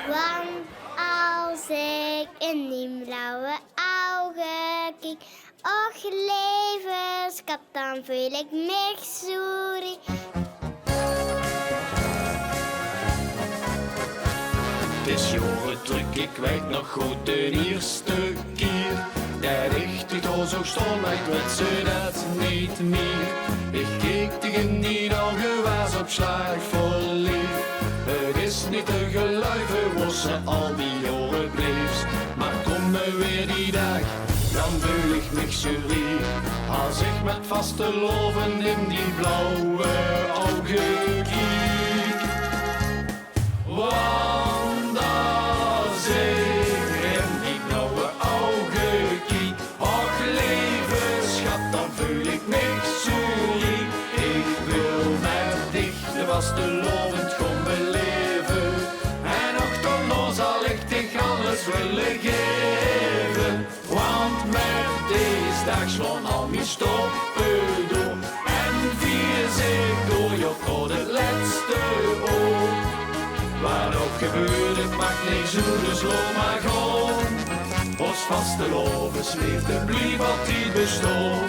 Want als ik in die blauwe ogen kijk, och lieve schat, dan voel ik me sorry. Het is jaren terug, ik weet nog goed de eerste keer. Dat ik die toch zo stond, ik weet ze dat niet meer. Ik keek tegen die ogen, was op slag verliefd. Het is niet te geloven, was ze al die jaren bleef. Maar kom me weer die dag, dan voel ik me sorry. Als ik met Vastelaoves in die blauwe ogen kijk. Want als ik in die blauwe ogen kijk, och leven schat, dan voel ik me sorry. Ik wil met dich de Vastelaoves gewoon beleven. En achterna zal ik dich alles willen geven. Want met deze dag slaan al mijn stoppen door. En vier zich door je tot het laatste oor. Wat ook gebeurt, het maakt niks hoe, dus loop maar gewoon. Ons Vastelaoves leefde, blief altijd bestaan.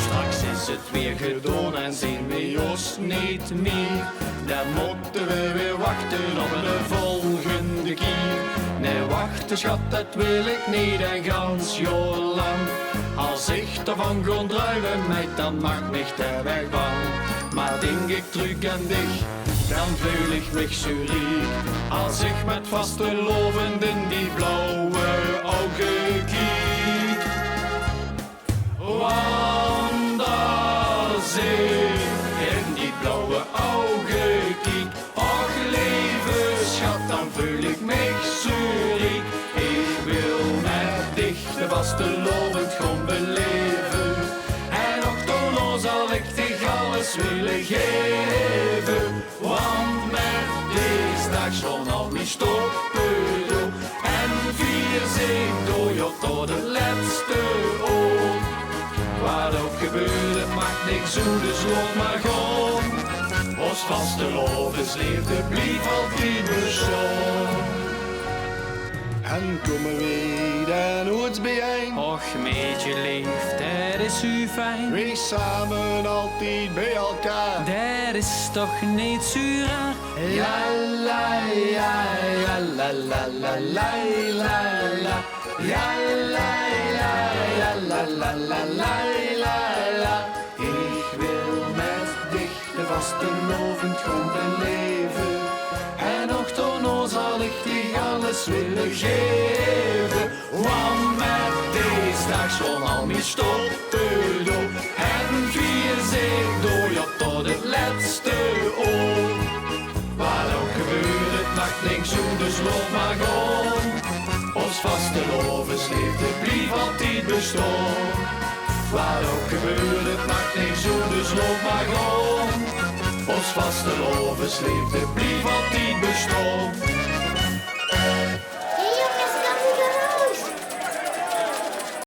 Straks is het weer gedaan en zien we ons niet meer. Dan moeten we weer wachten op de volgende keer. Nee, wachten schat, dat wil ik niet en gans jaar lang. Als ik ervan ga druiven, meid, dan maakt mich der weg bang. Maar denk ik terug aan dich, dan voel ik mich sorry. Als ik met Vastelaoves in die blauwe ogen kijk. Want als ik in die blauwe ogen kijk, och lieve schat, dan voel ik mich sorry. Ik wil met dich de Vastelaoves gewoon beleven. En achterna zal ik dich alles willen geven. Want met deze dag slaan al mijn stoppen door. En vier zich door je tot het laatste oor. Wat ook gebeurt, het maakt niks hoe, dus loop maar gewoon. Ons Vastelaoves leefde, blief altijd bestaan. En komen we dan nooit bijeen. Och meidje lief, dat is u fijn. Wees samen altijd bij elkaar. Dat is toch niet zo raar. Ja la ja ja la la la la la la. Ja la ja ja la la la la la la. Ik wil met dich de Vastelaoves gewoon beleven. En achterna zal ik dich alles willen geven. Want met deze dag slaan al mijn stoppen door. En vier zich door je tot het laatste oor. Wat ook gebeurt, het maakt niks hoe, dus loop maar gewoon. Ons Vastelaoves leefde, blief altijd bestaan. Wat ook gebeurt, het maakt niks hoe, dus loop maar gewoon. Ons Vastelaoves leefde, blief altijd bestaan.